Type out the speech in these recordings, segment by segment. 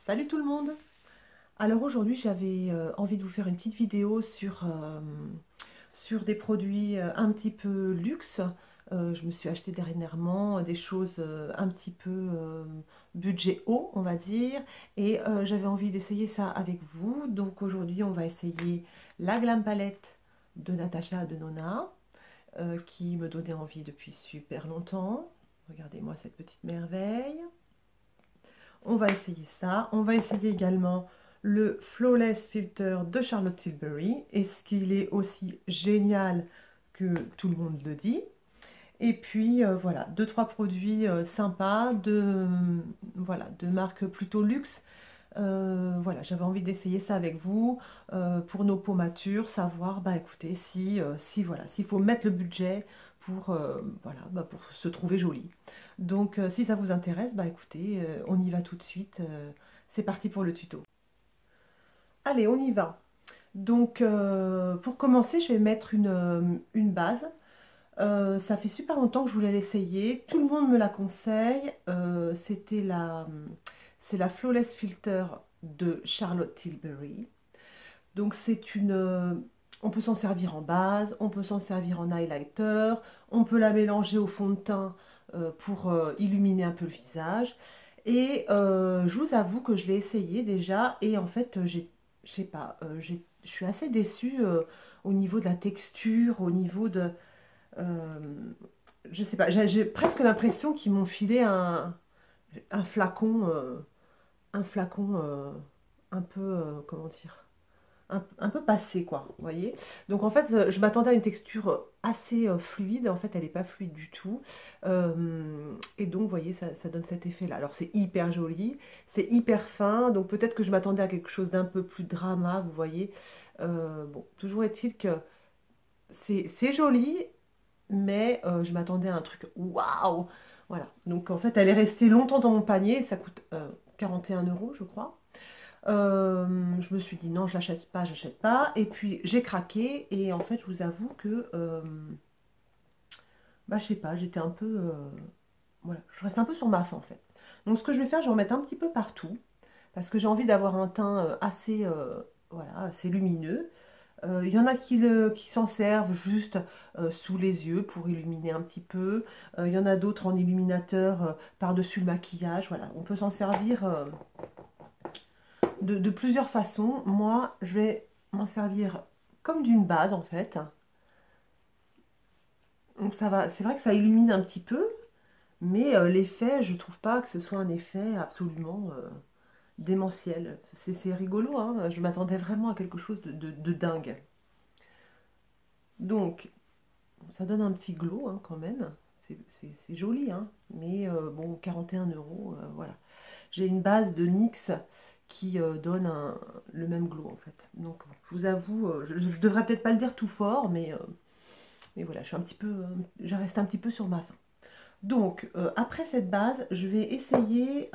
Salut tout le monde! Alors aujourd'hui j'avais envie de vous faire une petite vidéo sur des produits un petit peu luxe. Je me suis acheté dernièrement des choses un petit peu budget haut on va dire et j'avais envie d'essayer ça avec vous. Donc aujourd'hui on va essayer la Glam Palette de Natasha Denona qui me donnait envie depuis super longtemps. Regardez-moi cette petite merveille. On va essayer ça. On va essayer également le Flawless Filter de Charlotte Tilbury. Est-ce qu'il est aussi génial que tout le monde le dit? Et puis voilà, deux trois produits sympas voilà, de marques plutôt luxe. Voilà, j'avais envie d'essayer ça avec vous pour nos peaux matures, savoir, bah écoutez, si voilà, s'il faut mettre le budget pour, voilà, bah, pour se trouver joli. Donc si ça vous intéresse, bah écoutez, on y va tout de suite. C'est parti pour le tuto. Allez, on y va. Donc pour commencer, je vais mettre une base. Ça fait super longtemps que je voulais l'essayer. Tout le monde me la conseille. C'est la Flawless Filter de Charlotte Tilbury. Donc on peut s'en servir en base, on peut s'en servir en highlighter, on peut la mélanger au fond de teint pour illuminer un peu le visage. Et je vous avoue que je l'ai essayé déjà et en fait, je sais pas, je suis assez déçue au niveau de la texture, au niveau de, euh, je sais pas, j'ai presque l'impression qu'ils m'ont filé un flacon, un flacon un peu, comment dire, un peu passé, quoi, vous voyez. Donc en fait, je m'attendais à une texture assez fluide, en fait, elle n'est pas fluide du tout. Et donc, vous voyez, ça donne cet effet-là. Alors c'est hyper joli, c'est hyper fin, donc peut-être que je m'attendais à quelque chose d'un peu plus drama, vous voyez. Bon, toujours est-il que c'est joli, mais je m'attendais à un truc waouh! Voilà, donc en fait, elle est restée longtemps dans mon panier, ça coûte 41 euros, je crois. Je me suis dit non, je l'achète pas, j'achète pas. Et puis j'ai craqué et en fait, je vous avoue que, bah je sais pas, j'étais un peu, voilà, je reste un peu sur ma faim en fait. Donc ce que je vais faire, je vais en mettre un petit peu partout parce que j'ai envie d'avoir un teint assez, voilà, assez lumineux. Il y en a qui s'en servent juste sous les yeux pour illuminer un petit peu. Il y en a d'autres en illuminateur par-dessus le maquillage. Voilà, on peut s'en servir de plusieurs façons. Moi, je vais m'en servir comme d'une base en fait. Donc ça va, c'est vrai que ça illumine un petit peu, mais l'effet, je trouve pas que ce soit un effet absolument démentiel. C'est rigolo, hein. Je m'attendais vraiment à quelque chose de dingue. Donc, ça donne un petit glow hein, quand même. C'est joli, hein. Mais bon, 41 euros, voilà. J'ai une base de NYX qui donne le même glow en fait. Donc je vous avoue, je devrais peut-être pas le dire tout fort, mais voilà, je suis un petit peu, je reste un petit peu sur ma faim. Donc après cette base, je vais essayer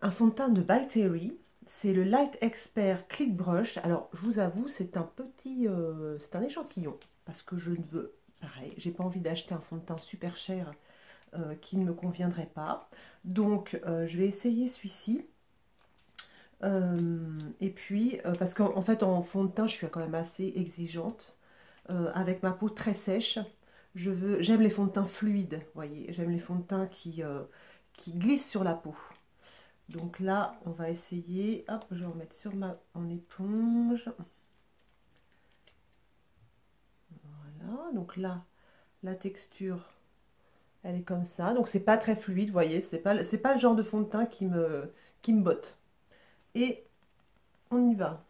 un fond de teint de By Terry. C'est le Light Expert Click Brush. Alors je vous avoue, c'est un petit, c'est un échantillon parce que je ne veux, pareil, j'ai pas envie d'acheter un fond de teint super cher qui ne me conviendrait pas. Donc je vais essayer celui-ci. Et puis, parce qu'en fait, en fond de teint, je suis quand même assez exigeante. Avec ma peau très sèche, j'aime les fonds de teint fluides, vous voyez. J'aime les fonds de teint qui glissent sur la peau. Donc là, on va essayer. Hop, je vais en mettre sur en éponge. Voilà, donc là, la texture, elle est comme ça. Donc c'est pas très fluide, vous voyez. C'est pas le genre de fond de teint qui me botte. Et on y va.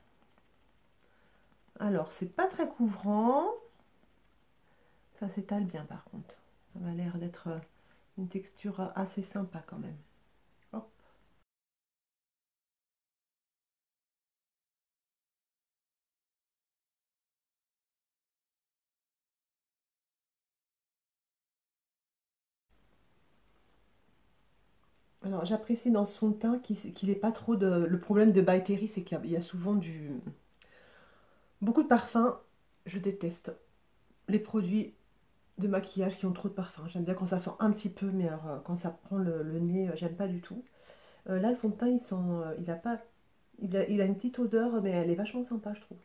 Alors, c'est pas très couvrant. Ça s'étale bien par contre. Ça m'a l'air d'être une texture assez sympa quand même. Hop. Alors, j'apprécie dans ce fond de teint qu'il n'ait pas trop de... Le problème de By Terry, c'est qu'il y a souvent beaucoup de parfum. Je déteste les produits de maquillage qui ont trop de parfum. J'aime bien quand ça sent un petit peu, mais alors quand ça prend le nez, j'aime pas du tout. Là, le fond de teint, il a pas, il a une petite odeur, mais elle est vachement sympa, je trouve.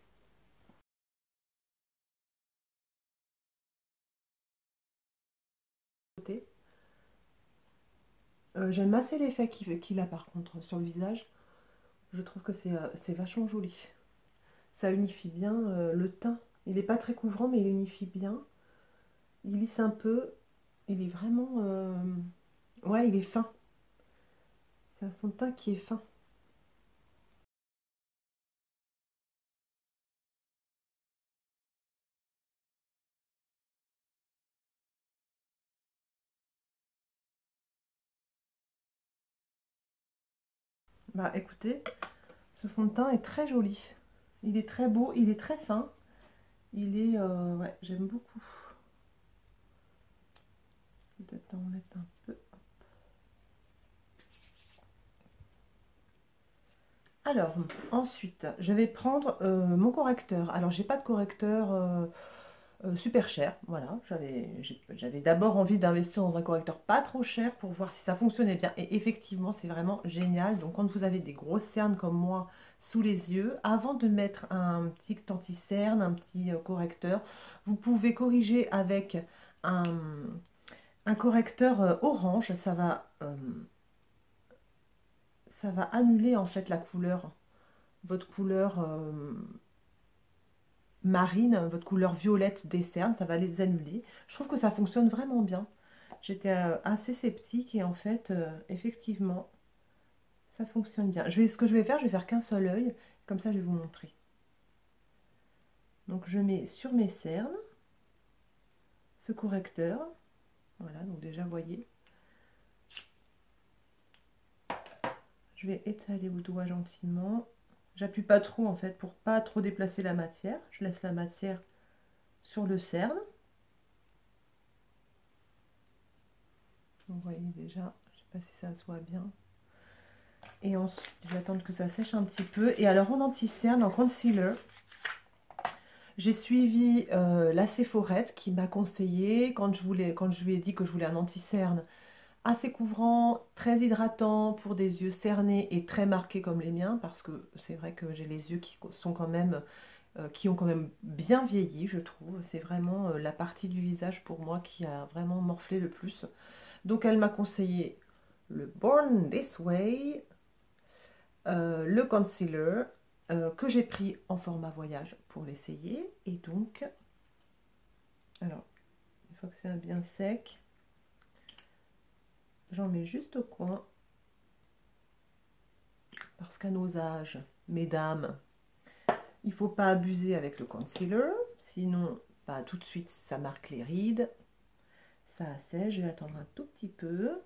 J'aime assez l'effet qu'il a par contre sur le visage. Je trouve que c'est vachement joli. Ça unifie bien le teint. Il n'est pas très couvrant, mais il unifie bien. Il lisse un peu. Il est vraiment... Ouais, il est fin. C'est un fond de teint qui est fin. Bah écoutez, ce fond de teint est très joli. Il est très beau, il est très fin. Il est... ouais, j'aime beaucoup. Peut-être en mettre un peu. Alors, ensuite, je vais prendre mon correcteur. Alors, j'ai pas de correcteur super cher. Voilà, j'avais d'abord envie d'investir dans un correcteur pas trop cher pour voir si ça fonctionnait bien. Et effectivement, c'est vraiment génial. Donc, quand vous avez des grosses cernes comme moi sous les yeux, avant de mettre un petit anti-cerne, un petit correcteur, vous pouvez corriger avec un, un correcteur orange. Ça va annuler en fait la couleur, votre couleur marine, votre couleur violette des cernes, ça va les annuler. Je trouve que ça fonctionne vraiment bien. J'étais assez sceptique et en fait, effectivement, ça fonctionne bien. Ce que je vais faire, je vais faire qu'un seul œil, comme ça je vais vous montrer. Donc je mets sur mes cernes ce correcteur. Voilà, donc déjà, vous voyez. Je vais étaler au doigt gentiment. J'appuie pas trop en fait pour pas trop déplacer la matière. Je laisse la matière sur le cerne. Vous voyez déjà, je sais pas si ça se voit bien. Et ensuite, je vais attendre que ça sèche un petit peu. Et alors en anti-cerne, en concealer, j'ai suivi la Sephorette qui m'a conseillé quand je lui ai dit que je voulais un anti-cerne assez couvrant, très hydratant pour des yeux cernés et très marqués comme les miens, parce que c'est vrai que j'ai les yeux qui sont quand même qui ont quand même bien vieilli, je trouve. C'est vraiment la partie du visage pour moi qui a vraiment morflé le plus. Donc elle m'a conseillé le Born This Way, le concealer que j'ai pris en format voyage pour l'essayer. Et donc, alors, une fois que c'est bien sec, j'en mets juste au coin. Parce qu'à nos âges, mesdames, il ne faut pas abuser avec le concealer. Sinon, bah, tout de suite, ça marque les rides. Ça assèche, je vais attendre un tout petit peu.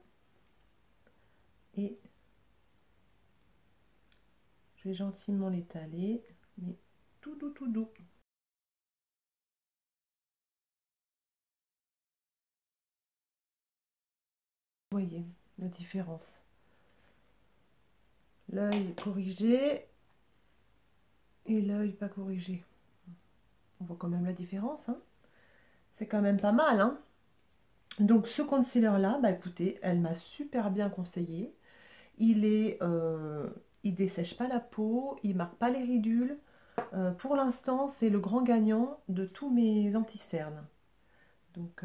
Et je vais gentiment l'étaler, mais tout doux, tout doux. Vous voyez la différence. L'œil corrigé et l'œil pas corrigé. On voit quand même la différence. Hein. C'est quand même pas mal. Hein. Donc ce concealer-là, bah écoutez, elle m'a super bien conseillé. Il dessèche pas la peau, il marque pas les ridules. Pour l'instant, c'est le grand gagnant de tous mes anti-cernes. Donc,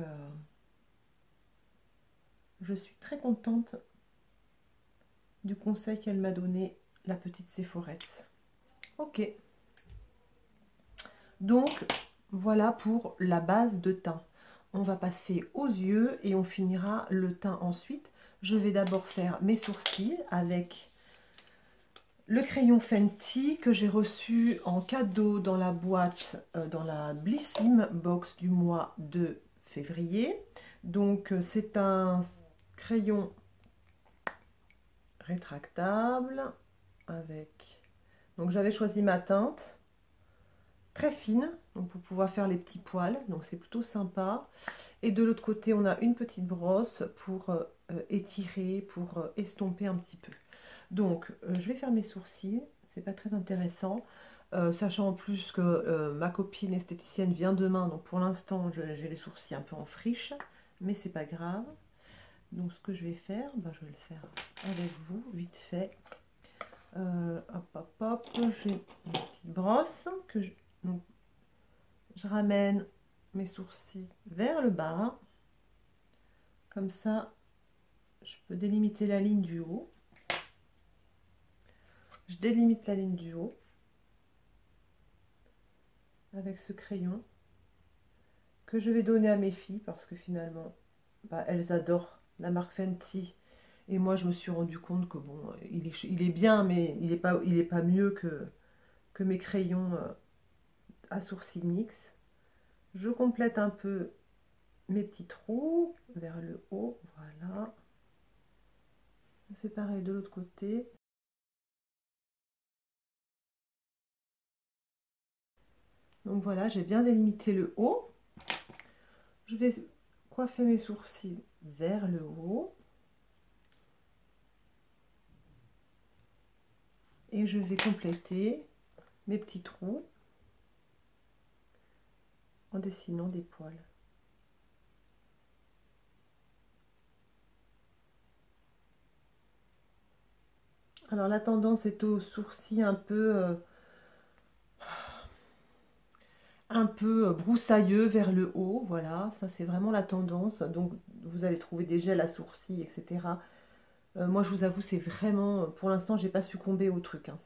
je suis très contente du conseil qu'elle m'a donné, la petite Sephorette. Ok. Donc, voilà pour la base de teint. On va passer aux yeux et on finira le teint ensuite. Je vais d'abord faire mes sourcils avec le crayon Fenty que j'ai reçu en cadeau dans la boîte, dans la Blissim box du mois de février. Donc c'est un crayon rétractable avec... Donc j'avais choisi ma teinte très fine, donc pour pouvoir faire les petits poils, donc c'est plutôt sympa. Et de l'autre côté, on a une petite brosse pour étirer, pour estomper un petit peu. Donc, je vais faire mes sourcils, c'est pas très intéressant. Sachant en plus que ma copine esthéticienne vient demain, donc pour l'instant, j'ai les sourcils un peu en friche, mais c'est pas grave. Donc ce que je vais faire, je vais le faire avec vous, vite fait. Hop, hop, hop, j'ai une petite brosse que donc, je ramène mes sourcils vers le bas. Comme ça, je peux délimiter la ligne du haut. Je délimite la ligne du haut avec ce crayon que je vais donner à mes filles parce que finalement, elles adorent la marque Fenty. Et moi, je me suis rendu compte que bon, il est bien, mais il est pas mieux que mes crayons à sourcils NYX. Je complète un peu mes petits trous vers le haut, voilà. Je fais pareil de l'autre côté. Donc voilà, j'ai bien délimité le haut. Je vais coiffer mes sourcils vers le haut. Et je vais compléter mes petits trous en dessinant des poils. Alors la tendance est aux sourcils un peu broussailleux vers le haut, voilà, ça c'est vraiment la tendance. Donc vous allez trouver des gels à sourcils, etc. Moi je vous avoue, c'est vraiment, pour l'instant j'ai pas succombé au truc, hein.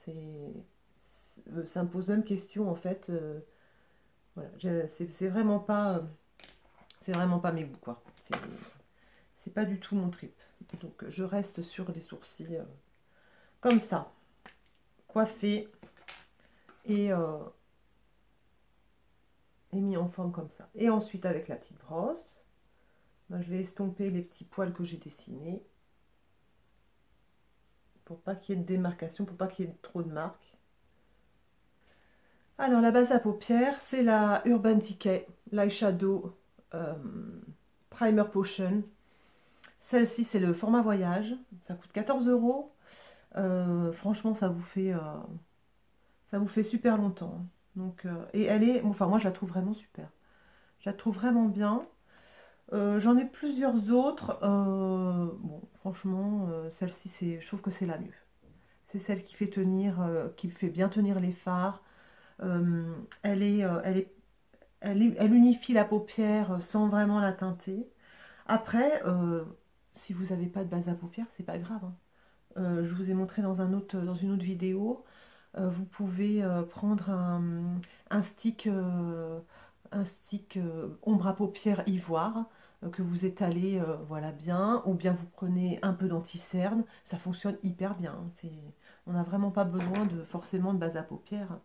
Ça me pose même question en fait. Voilà, c'est vraiment pas mes goûts, quoi. C'est pas du tout mon trip. Donc je reste sur des sourcils comme ça, coiffés et mis en forme comme ça. Et ensuite avec la petite brosse, je vais estomper les petits poils que j'ai dessinés pour pas qu'il y ait de démarcation, pour pas qu'il y ait trop de marques. Alors la base à paupières, c'est la Urban Decay l'Eyeshadow Primer Potion. Celle-ci c'est le format voyage, ça coûte 14 €. Franchement ça vous fait super longtemps. Donc, et elle est, enfin moi je la trouve vraiment super. Je la trouve vraiment bien. J'en ai plusieurs autres. Bon, franchement, celle-ci, je trouve que c'est la mieux. C'est celle qui fait qui fait bien tenir les fards. Elle unifie la paupière sans vraiment la teinter. Après, si vous n'avez pas de base à paupières, c'est pas grave, hein. Je vous ai montré dans une autre vidéo. Vous pouvez prendre un stick, ombre à paupières ivoire que vous étalez voilà, bien, ou bien vous prenez un peu d'anti-cerne, ça fonctionne hyper bien, hein. On n'a vraiment pas besoin forcément de base à paupières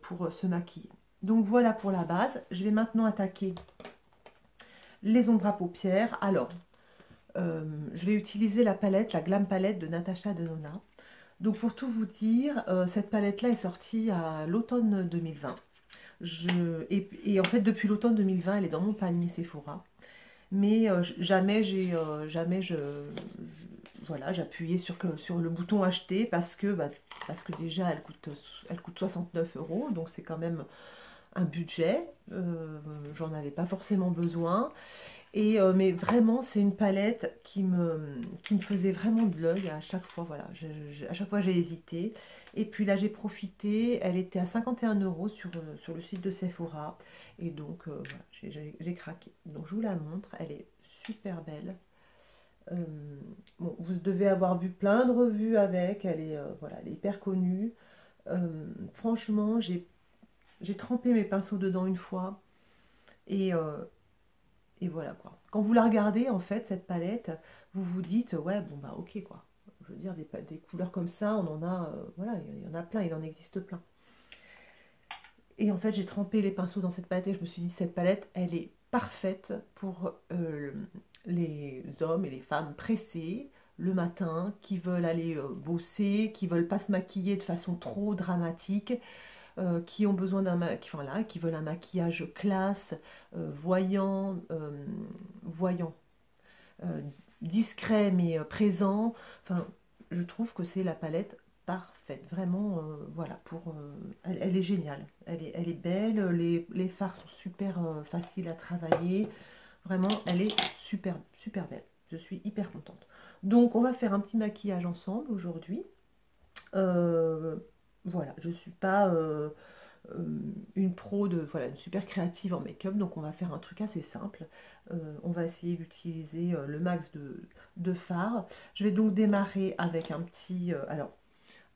pour se maquiller. Donc voilà pour la base. Je vais maintenant attaquer les ombres à paupières. Alors, je vais utiliser la palette, la Glam Palette de Natasha Denona. Donc pour tout vous dire, cette palette-là est sortie à l'automne 2020. Et en fait, depuis l'automne 2020, elle est dans mon panier Sephora. Mais voilà, j'appuyais sur le bouton acheter parce que déjà elle coûte 69 €, donc c'est quand même un budget. J'en avais pas forcément besoin. Mais vraiment, c'est une palette qui me faisait vraiment de l'œil à chaque fois. Voilà, à chaque fois j'ai hésité. Et puis là, j'ai profité. Elle était à 51 € sur le site de Sephora. Et donc, voilà, j'ai craqué. Donc, je vous la montre. Elle est super belle. Bon, vous devez avoir vu plein de revues avec. Voilà, elle est hyper connue. Franchement, j'ai trempé mes pinceaux dedans une fois. Et voilà quoi. Quand vous la regardez, en fait, cette palette, vous vous dites, ouais, bon bah ok quoi. Je veux dire, des couleurs comme ça, on en a, voilà, il y en a plein, il en existe plein. Et en fait, j'ai trempé les pinceaux dans cette palette et je me suis dit, cette palette, elle est parfaite pour les hommes et les femmes pressés le matin, qui veulent aller bosser, qui veulent pas se maquiller de façon trop dramatique, qui ont besoin qui veulent un maquillage classe, voyant, euh, discret mais présent. Enfin, je trouve que c'est la palette parfaite. Vraiment, voilà, elle est géniale. Elle est belle, les fards sont super faciles à travailler. Vraiment, elle est super, super belle. Je suis hyper contente. Donc, on va faire un petit maquillage ensemble aujourd'hui. Voilà, je ne suis pas une pro de, voilà, une super créative en make-up, donc on va faire un truc assez simple. On va essayer d'utiliser le max de fard. Je vais donc démarrer avec un petit...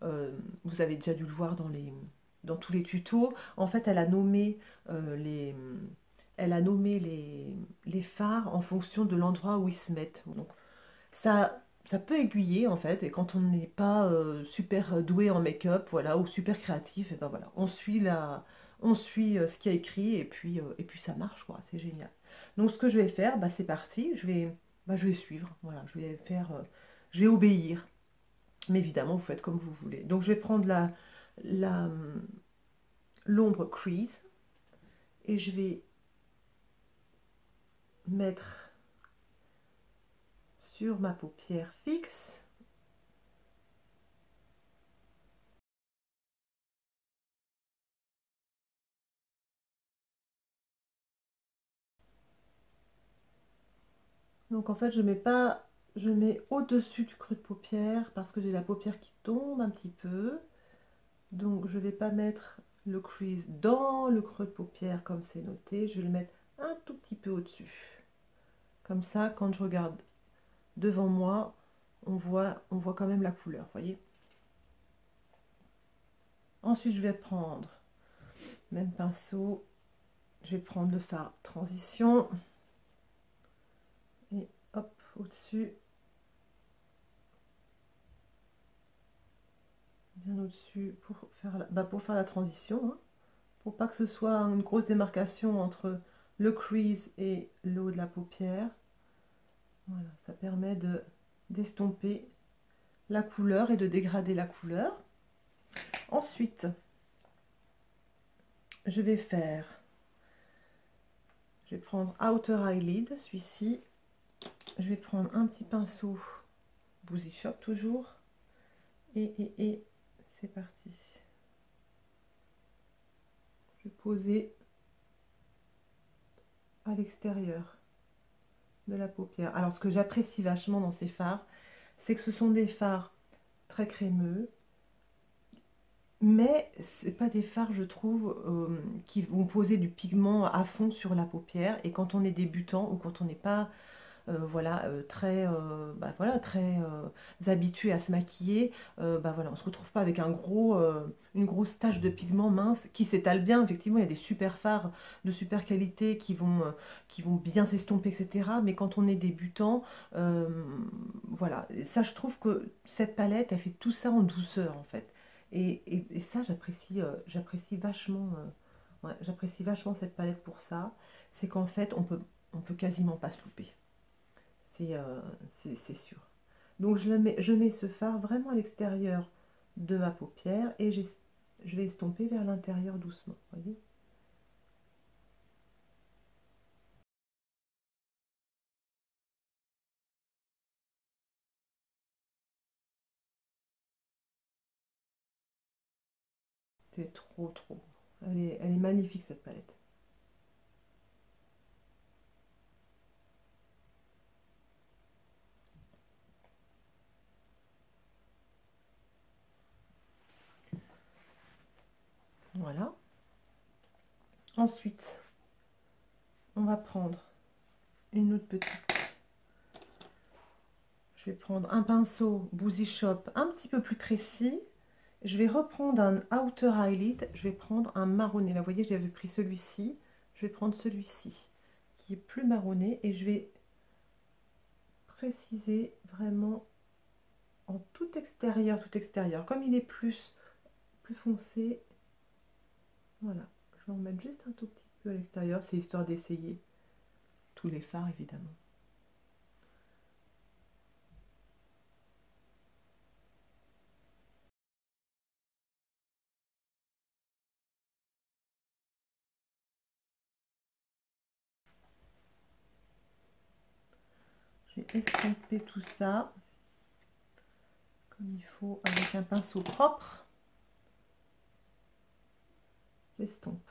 vous avez déjà dû le voir dans tous les tutos. En fait, elle a nommé les fards en fonction de l'endroit où ils se mettent. Donc, ça peut aiguiller en fait, et quand on n'est pas super doué en make-up, voilà, ou super créatif, et ben voilà, on suit ce qu'il y a écrit, et puis ça marche, quoi, c'est génial. Donc ce que je vais faire, bah, c'est parti, je vais suivre, voilà, je vais obéir, mais évidemment, vous faites comme vous voulez. Donc je vais prendre la, l'ombre crease, et je vais mettre sur ma paupière fixe. Donc en fait, je mets au-dessus du creux de paupière parce que j'ai la paupière qui tombe un petit peu. Donc je ne vais pas mettre le crease dans le creux de paupière comme c'est noté. Je vais le mettre un tout petit peu au-dessus. Comme ça, quand je regarde devant moi, on voit quand même la couleur, voyez. Ensuite, je vais prendre, même pinceau, je vais prendre le fard transition. Et hop, au-dessus. Bien au-dessus pour faire la transition, hein, pour pas que ce soit une grosse démarcation entre le crease et le haut de la paupière. Voilà, ça permet d'estomper la couleur et de dégrader la couleur. Ensuite, je vais prendre Outer Eyelid, celui-ci. Je vais prendre un petit pinceau Boozy Shop toujours. Et c'est parti. Je vais poser à l'extérieur de la paupière. Alors, ce que j'apprécie vachement dans ces fards, c'est que ce sont des fards très crémeux, mais c'est pas des fards, je trouve, qui vont poser du pigment à fond sur la paupière. Et quand on est débutant ou quand on n'est pas voilà, très habitué à se maquiller, bah voilà, on se retrouve pas avec une grosse tache de pigment mince qui s'étale bien. Effectivement, il y a des super fards de super qualité qui vont bien s'estomper, etc. Mais quand on est débutant, euh, voilà, ça, je trouve que cette palette, elle fait tout ça en douceur, en fait. Et ça, j'apprécie vachement, ouais, j'apprécie vachement cette palette pour ça. C'est qu'en fait, on peut quasiment pas se louper. C'est c'est sûr. Donc je mets ce fard vraiment à l'extérieur de ma paupière et je vais estomper vers l'intérieur doucement. Voyez, c'est trop trop. Elle est magnifique cette palette. Voilà. Ensuite, on va prendre une autre petite. Je vais prendre un pinceau Boozy Shop un petit peu plus précis. Je vais reprendre un outer eyelid. Je vais prendre un marronné. Là, vous voyez, j'avais pris celui-ci. Je vais prendre celui-ci qui est plus marronné et je vais préciser vraiment en tout extérieur, tout extérieur. Comme il est plus foncé, voilà. Je vais en mettre juste un tout petit peu à l'extérieur. C'est histoire d'essayer tous les fards, évidemment. Je vais estomper tout ça comme il faut avec un pinceau propre. J'estompe.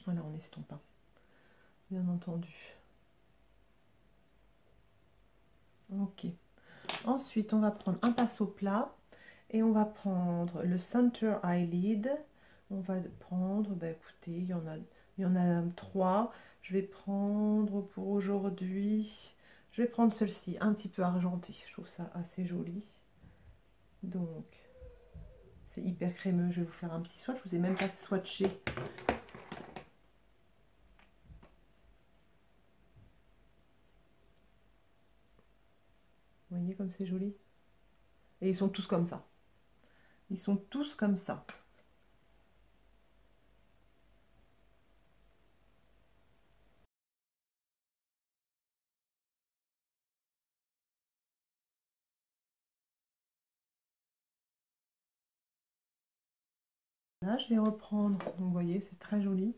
Voilà, on estompe pas, bien entendu. Ok. Ensuite, on va prendre un pinceau plat et on va prendre le Center Eyelid. On va prendre, bah écoutez, il y en a 3. Je vais prendre pour aujourd'hui, je vais prendre celle-ci, un petit peu argentée. Je trouve ça assez joli. Donc, c'est hyper crémeux. Je vais vous faire un petit swatch. Je vous ai même pas swatché. Vous voyez comme c'est joli? Et ils sont tous comme ça. Ils sont tous comme ça. Là, je vais reprendre, donc vous voyez, c'est très joli.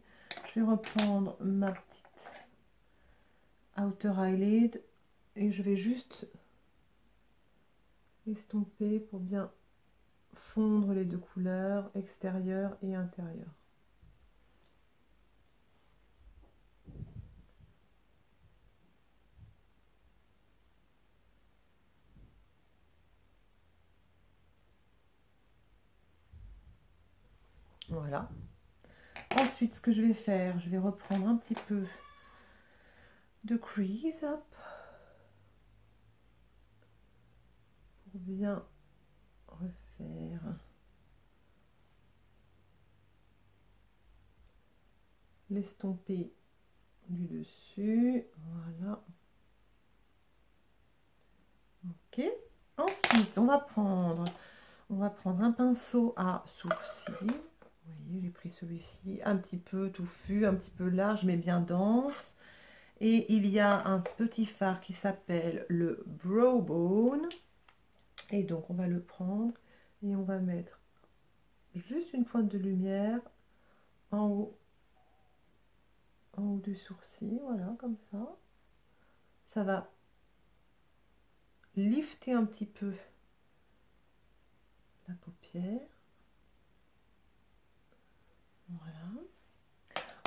Je vais reprendre ma petite outer eyelid et je vais juste estomper pour bien fondre les deux couleurs, extérieure et intérieure. Voilà. Ensuite, ce que je vais faire, je vais reprendre un petit peu de crease up pour bien refaire l'estomper du dessus. Voilà. Ok. Ensuite, on va prendre un pinceau à sourcils. Vous voyez, j'ai pris celui-ci, un petit peu touffu, un petit peu large, mais bien dense. Et il y a un petit fard qui s'appelle le Brow Bone. Et donc, on va le prendre et on va mettre juste une pointe de lumière en haut du sourcil. Voilà, comme ça. Ça va lifter un petit peu la paupière. Voilà.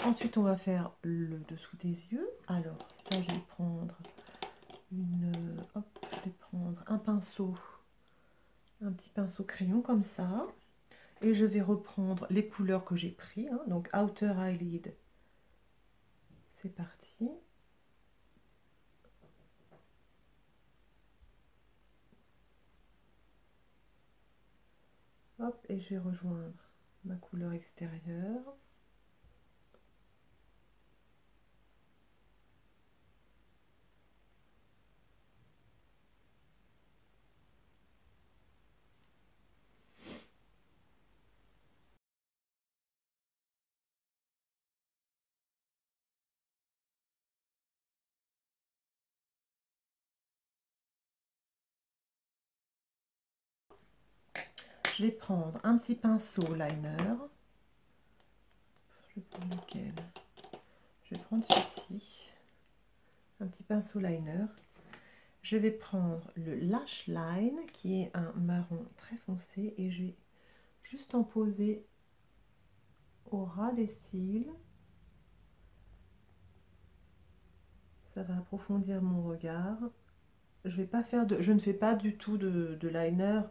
Ensuite, on va faire le dessous des yeux. Alors, ça, je vais prendre je vais prendre un petit pinceau crayon comme ça. Et je vais reprendre les couleurs que j'ai pris. Hein, donc, Outer Eyelid. C'est parti. Hop, et je vais rejoindre ma couleur extérieure. Je vais prendre un petit pinceau liner. Je vais prendre lequel? Je vais prendre celui-ci. Un petit pinceau liner. Je vais prendre le Lash Line qui est un marron très foncé et je vais juste en poser au ras des cils. Ça va approfondir mon regard. Je ne fais pas du tout de liner,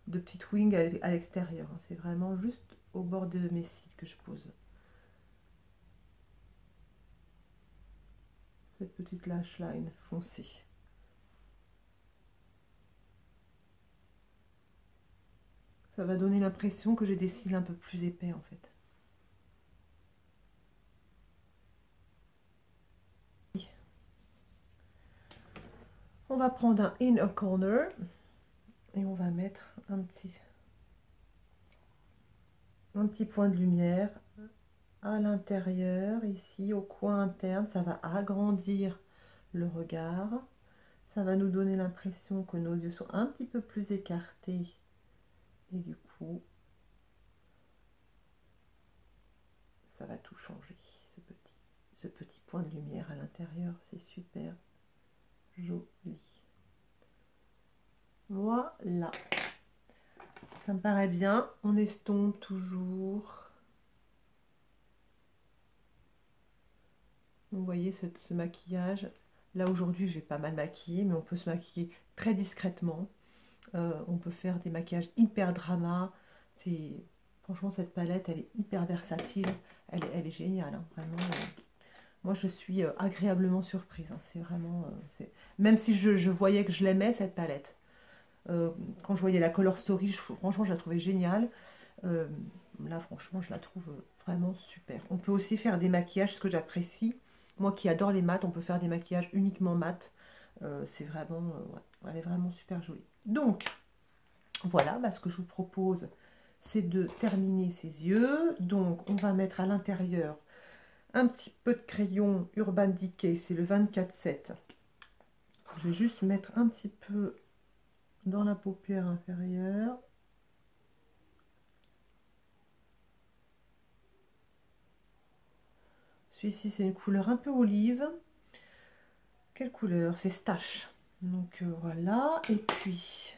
de petite wing à l'extérieur. C'est vraiment juste au bord de mes cils que je pose. Cette petite lash line foncée. Ça va donner l'impression que j'ai des cils un peu plus épais en fait. On va prendre un inner corner et on va mettre un petit point de lumière à l'intérieur, ici au coin interne. Ça va agrandir le regard. Ça va nous donner l'impression que nos yeux sont un petit peu plus écartés. Et du coup, ça va tout changer. Ce petit point de lumière à l'intérieur, c'est super joli. Voilà. Ça me paraît bien. On estompe toujours. Vous voyez ce maquillage. Là aujourd'hui j'ai pas mal maquillé, mais on peut se maquiller très discrètement. On peut faire des maquillages hyper drama. Franchement, cette palette elle est hyper versatile. Elle est géniale, hein, vraiment. Moi je suis agréablement surprise, hein. C'est vraiment même si je voyais que je l'aimais cette palette. Quand je voyais la Color Story, franchement je la trouvais géniale. Là franchement je la trouve vraiment super. On peut aussi faire des maquillages, ce que j'apprécie, moi qui adore les mats, on peut faire des maquillages uniquement mat. C'est vraiment ouais, elle est vraiment super jolie. Donc voilà, bah, ce que je vous propose c'est de terminer ses yeux. Donc on va mettre à l'intérieur un petit peu de crayon Urban Decay, c'est le 24-7. Je vais juste mettre un petit peu dans la paupière inférieure. Celui-ci, c'est une couleur un peu olive. Quelle couleur? C'est Stache. Donc voilà. Et puis,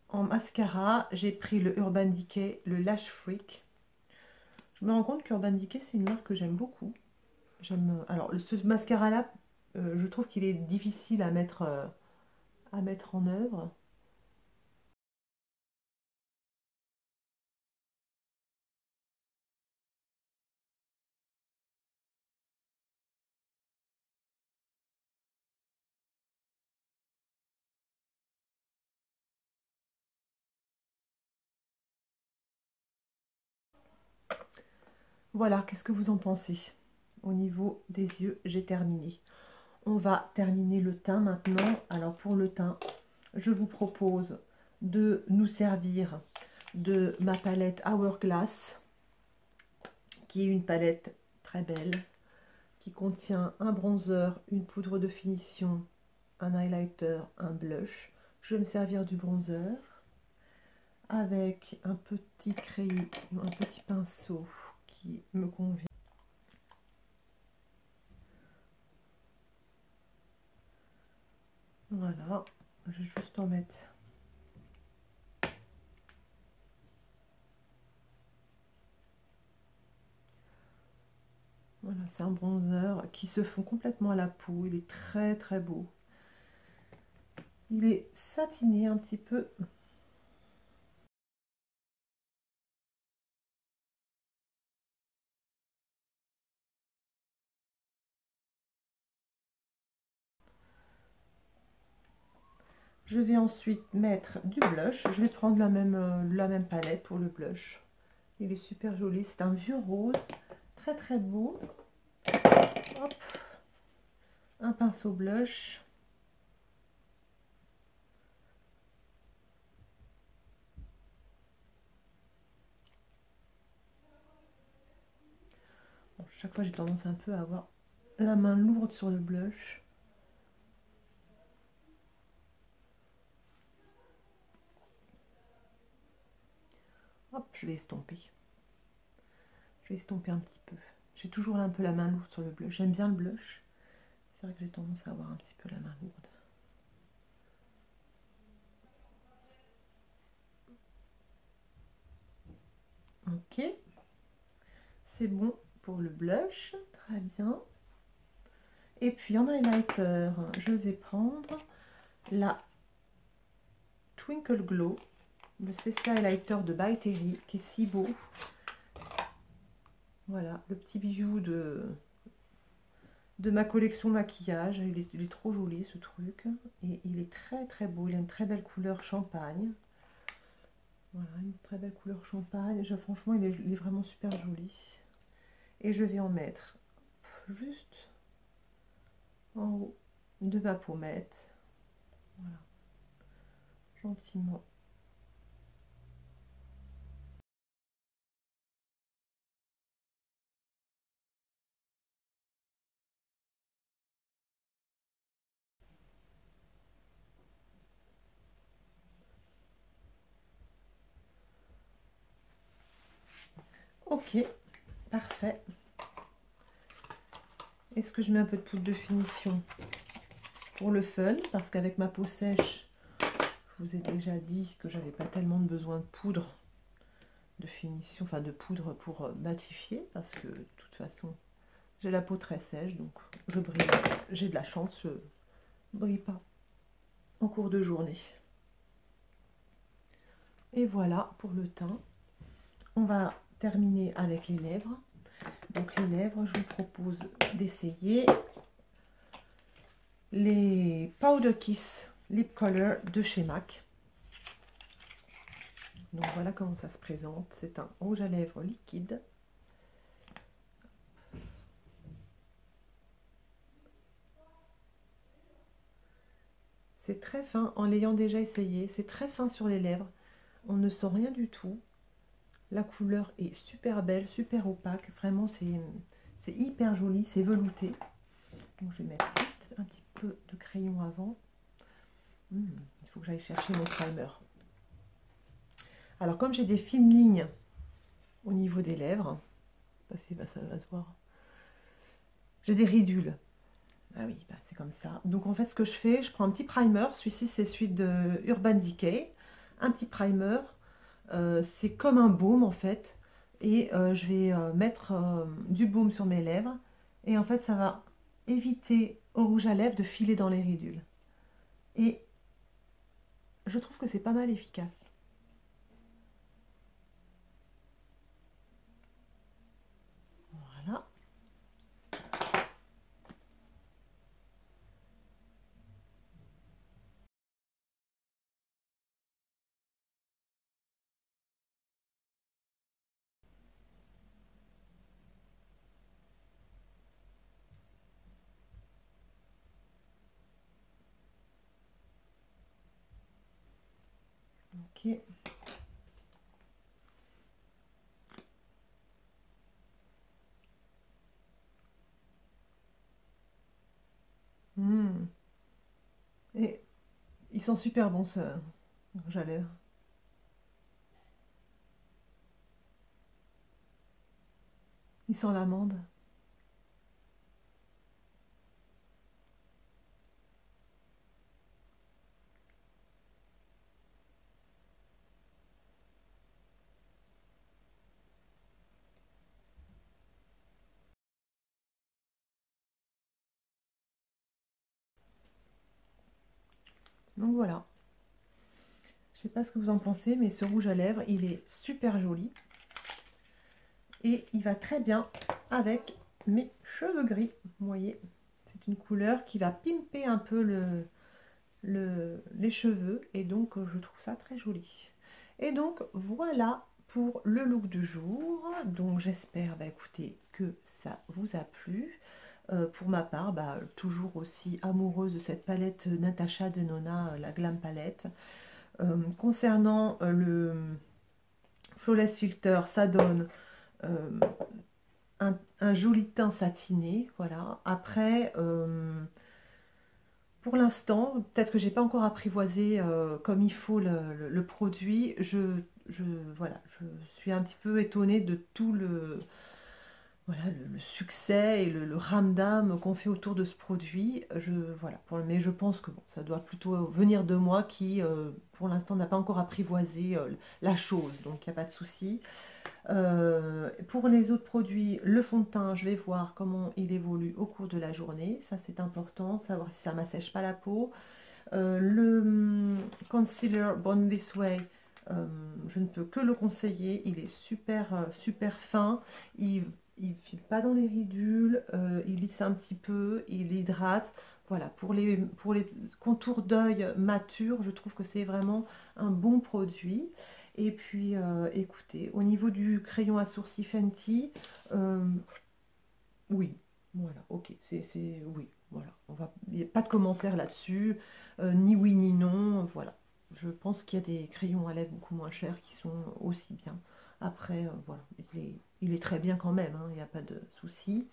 en mascara, j'ai pris le Urban Decay, le Lash Freak. Je me rends compte qu'Urban Decay, c'est une marque que j'aime beaucoup. Alors, ce mascara-là, je trouve qu'il est difficile à mettre en œuvre. Voilà, qu'est-ce que vous en pensez? Au niveau des yeux, j'ai terminé. On va terminer le teint maintenant. Alors pour le teint, je vous propose de nous servir de ma palette Hourglass, qui est une palette très belle, qui contient un bronzer, une poudre de finition, un highlighter, un blush. Je vais me servir du bronzer avec un petit crayon, un petit pinceau qui me convient. Voilà, je vais juste en mettre. Voilà, c'est un bronzer qui se fond complètement à la peau. Il est très très beau. Il est satiné un petit peu. Je vais ensuite mettre du blush. Je vais prendre la même palette pour le blush. Il est super joli. C'est un vieux rose. Très très beau. Hop. Un pinceau blush. Bon, chaque fois j'ai tendance un peu à avoir la main lourde sur le blush. Hop, je vais estomper. Je vais estomper un petit peu. J'ai toujours un peu la main lourde sur le blush. J'aime bien le blush. C'est vrai que j'ai tendance à avoir un petit peu la main lourde. Ok. C'est bon pour le blush. Très bien. Et puis en highlighter, je vais prendre la Twinkle Glow, le CC Highlighter de By Terry, qui est si beau. Voilà, le petit bijou de ma collection maquillage. Il est trop joli ce truc. Et il est très très beau. Il a une très belle couleur champagne. Voilà, une très belle couleur champagne. Franchement, il est vraiment super joli. Et je vais en mettre juste en haut de ma pommette. Voilà, gentiment. Ok, parfait. Est-ce que je mets un peu de poudre de finition pour le fun? Parce qu'avec ma peau sèche, je vous ai déjà dit que j'avais pas tellement de besoin de poudre de finition, enfin de poudre pour matifier, parce que de toute façon, J'ai la peau très sèche, donc je brille. J'ai de la chance, je brille pas en cours de journée. Et voilà pour le teint. On va terminer avec les lèvres. Donc les lèvres, je vous propose d'essayer les Powder Kiss Lip Color de chez MAC. Donc voilà comment ça se présente. C'est un rouge à lèvres liquide. C'est très fin, en l'ayant déjà essayé, c'est très fin sur les lèvres. On ne sent rien du tout. La couleur est super belle, super opaque. Vraiment, c'est hyper joli, c'est velouté. Donc je vais mettre juste un petit peu de crayon avant. Il faut que j'aille chercher mon primer. Alors comme j'ai des fines lignes au niveau des lèvres, ça va se voir. J'ai des ridules. Ah oui, bah c'est comme ça. Donc en fait, ce que je fais, je prends un petit primer. Celui-ci, c'est celui de Urban Decay. Un petit primer. C'est comme un baume en fait. Et je vais mettre du baume sur mes lèvres. Et en fait, ça va éviter au rouge à lèvres de filer dans les ridules. Et je trouve que c'est pas mal efficace. Voilà. Ok. Et ils sont super bons, ce rouge à lèvres. Ils sentent l'amande. Donc voilà. Je sais pas ce que vous en pensez, mais ce rouge à lèvres, il est super joli. Et il va très bien avec mes cheveux gris. Vous voyez, c'est une couleur qui va pimper un peu les cheveux. Et donc, je trouve ça très joli. Et donc, voilà pour le look du jour. Donc, j'espère, écoutez, que ça vous a plu. Pour ma part, toujours aussi amoureuse de cette palette Natasha Denona, la Glam Palette. Concernant le Flawless Filter, ça donne un joli teint satiné. Voilà. Après, pour l'instant, peut-être que j'ai pas encore apprivoisé comme il faut le produit. Voilà, je suis un petit peu étonnée de tout voilà, le succès et le ramdam qu'on fait autour de ce produit. Voilà, mais je pense que bon, ça doit plutôt venir de moi qui, pour l'instant, n'a pas encore apprivoisé la chose, donc il n'y a pas de souci. Pour les autres produits, le fond de teint, je vais voir comment il évolue au cours de la journée. Ça, c'est important, savoir si ça ne m'assèche pas la peau. Le concealer Born This Way, je ne peux que le conseiller. Il est super fin. Il ne file pas dans les ridules. Il lisse un petit peu. Il hydrate. Voilà, pour les contours d'œil matures, je trouve que c'est vraiment un bon produit. Et puis, écoutez, au niveau du crayon à sourcils Fenty, oui, voilà, ok, oui, voilà, il n'y a pas de commentaire là-dessus, ni oui ni non, voilà. Je pense qu'il y a des crayons à lèvres beaucoup moins chers qui sont aussi bien. Après, voilà, il est très bien quand même, hein, il n'y a pas de souci.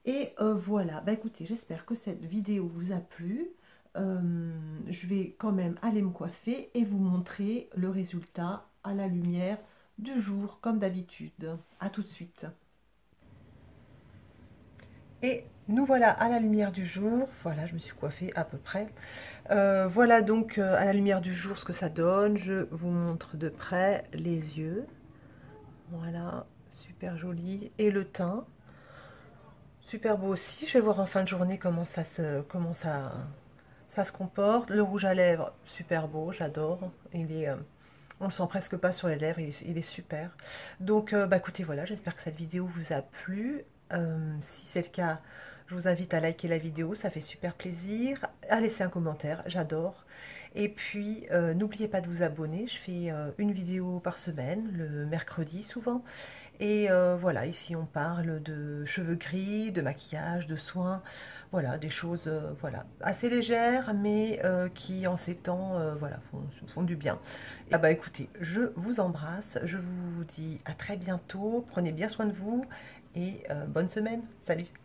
Et voilà, écoutez, j'espère que cette vidéo vous a plu. Je vais quand même aller me coiffer et vous montrer le résultat à la lumière du jour, comme d'habitude. À tout de suite. Et nous voilà à la lumière du jour. Voilà, je me suis coiffée à peu près. Voilà donc à la lumière du jour ce que ça donne. Je vous montre de près les yeux. Voilà, super joli. Et le teint. super beau aussi. Je vais voir en fin de journée ça se comporte. Le rouge à lèvres, super beau, j'adore. On le sent presque pas sur les lèvres, il est super. Donc, bah écoutez, voilà, j'espère que cette vidéo vous a plu. Si c'est le cas, je vous invite à liker la vidéo, ça fait super plaisir. À laisser un commentaire, j'adore. Et puis, n'oubliez pas de vous abonner. Je fais une vidéo par semaine, le mercredi souvent. Et voilà, ici on parle de cheveux gris, de maquillage, de soins, voilà, des choses voilà, assez légères, mais qui en ces temps voilà, font du bien. Ah bah écoutez, je vous embrasse, je vous dis à très bientôt, prenez bien soin de vous et bonne semaine, salut!